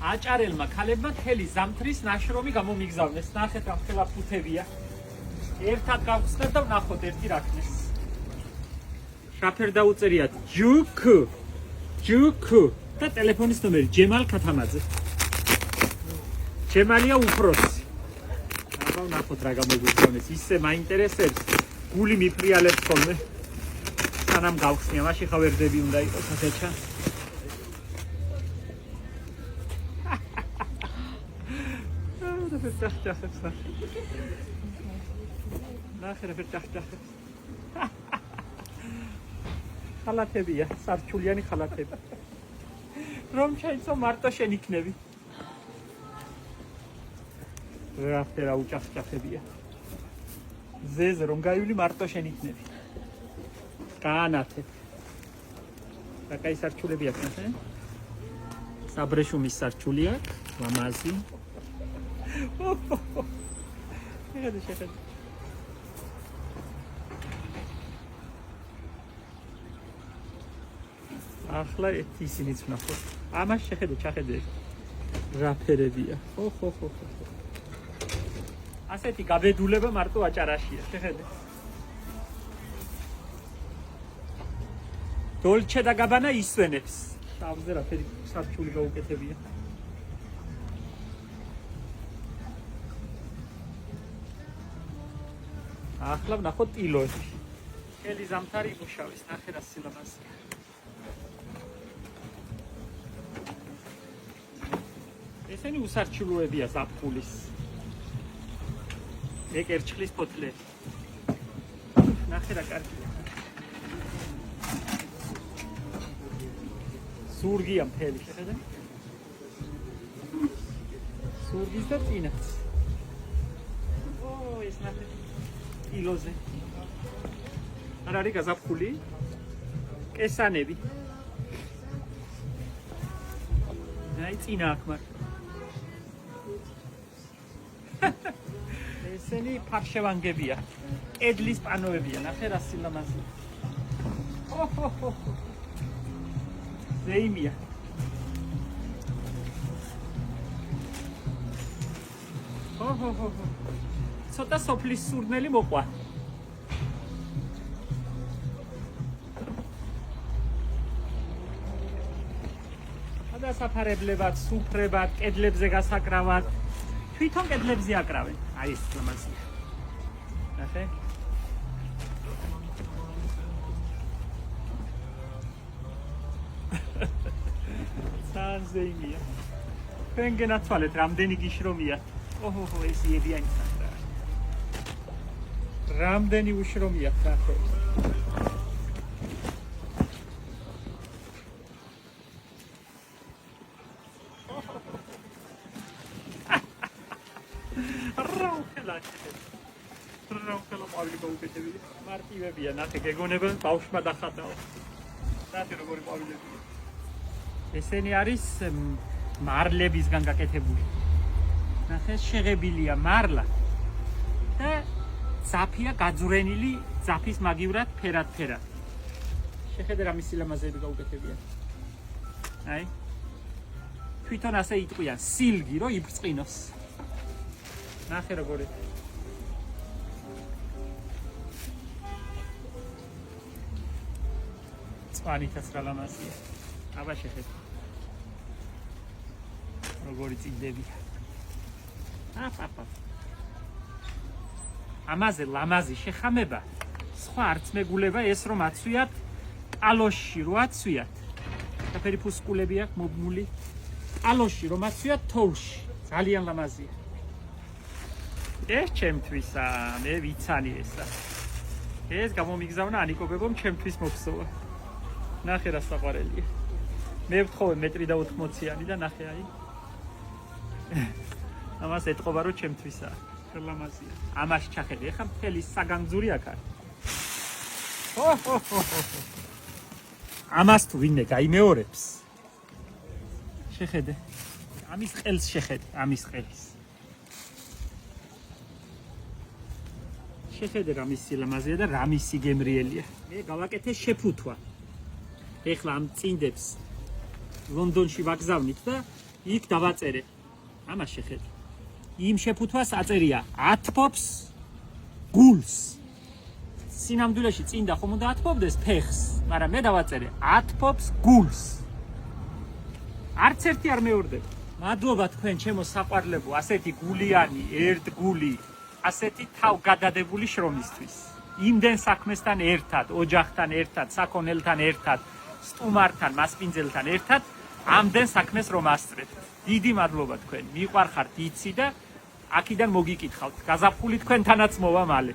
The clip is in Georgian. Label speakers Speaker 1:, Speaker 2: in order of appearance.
Speaker 1: აჭარელმა ქალებმა თელი ზამთრის ნაშრომი გამომიგზავნეს. ნახეთ რა ხელა ფუთებია. ერთად გავხსნათ და ვნახოთ ერთი რა ქნეს. შაფერ დაუწერიათ ჯუქ და ტელეფონის ნომერი ჯემალ ქათამაძე. ჯემალია უფროსი. აბა ვნახოთ რა გამოგვიგზავნეს. ისე მაინტერესებს. გული მიფრიალებს ხოლმე. სანამ გავხსნია, მაშინ ხა ვერდები უნდა იყოს ასეჩა. ჭახჭახებს ნახე რა ჭახჭახებს ხალათებია სარჩულიანი ხალათები რომ შეიძლება მარტო შენ იქნები რა ფერა უჭახჭახებია ზეზე რომ გაივლი მარტო შენ იქნები განათებ რა კაი სარჩულები აქვს ნახე საბრეშუმის სარჩული აქვს ლამაზი შეხედე ახლა ისინიც ვნახოთ ამას შეხედე ჩახედე რა ფერებია ხო ასეთი გაბედულება მარტო აჭარაშია შეხედე დოლჩე და გაბანა ისვენებს თავზე რა ფერი სარჩული გაუკეთებია ახლა ვნახოთ ტილოები. ხელი ზამთარი იმუშავის, ნახე რა სილამაზია. ესენი უსარჩილოებია ზაფხულის. ეკერჩხლის ფოთლები. ნახე რა კარგია. ზურგია მთელი, შეხედე? ზურგის და წინაც. ეს ნახე. ილოზე. არ არის გაზაფხული? კესანები. აი წინა აქ მაგ. ესენი ფარშევანგებია. კედლის პანოებია. ნახე რა სილამაზია. ზეიმია. ცოტა სოფლის სურნელი მოყვა. დასაფარებლებად, სუფრებად, კედლებზე გასაკრავად. თვითონ კედლებზე აკრავენ. აი ეს ლამაზია. ნახე. ზეიმია. თქვენ გენაცვალეთ რამდენი გიშრომია. ეს იებიანი საერთოდ. რამდენი უშრომია ხახე. ყვავილი გაუკეთებია. მარტივებია, ნახე გეგონება ბავშვმა დახატაო. ნახე როგორი ყვავილებია. ესენი არის მარლებისგან გაკეთებული. ნახე შეღებილია მარლა. და ზაფია გაძვრენილი ზაფის მაგივრად ფერად. შეხედე რა მისი ლამაზები გაუკეთებია. აი. თვითონ ასე იტყვიან, სილგი რო იბრწყინოს. ნახე როგორი. წვანითაც რა ლამაზია. აბა შეხედე. როგორი წიდებია. ამაზე ლამაზი შეხამება სხვა არც მეგულება ეს რომ აცვიათ ტალოში რო აცვიათ საფერი ფუსკულები აქვს მობმული ტალოში რომ აცვიათ თოვლში ძალიან ლამაზია ეს ჩემთვისა მე ვიცანი ესა ეს გამომიგზავნა ანიკობებო ჩემთვის მოგსოვა ნახე რა საყვარელია მე ვთხოვე 1.80 და ნახე აი ამას ეთყობა რომ ჩემთვისა ლამაზია. ამას ჩახედე, ეხა მთელი საგანგძური აქ არის. ამას თუ ვინმე გაიმეორებს. შეხედე. ამის ყელს შეხედე, ამის ყელს. შეხედე რა მისი ლამაზია და რა მისი გემრიელია. მე გავაკეთე შეფუთვა. ეხლა ამ წინდებს ლონდონში ვაგზავნით და იქ დავაწერე. ამას შეხედე. იმ შეფუთვას აწერია ათბობს გულს. სინამდვილეში წინდა ხომ უნდა ათბობდეს ფეხს, მაგრამ მე დავაწერე ათბობს გულს. არც ერთი არ მეორდება. მადლობა თქვენ ჩემო საყვარლებო, ასეთი გულიანი, ერთგული, ასეთი თავგადადებული შრომისთვის. იმდენ საქმესთან ერთად, ოჯახთან ერთად, საქონელთან ერთად, სტუმართან, მასპინძელთან ერთად, ამდენ საქმეს რომ ასწრეთ. დიდი მადლობა თქვენ. მიყვარხართ იცი და აქედან მოგიკითხავთ. გაზაფხული თქვენთანაც მოვა მალე.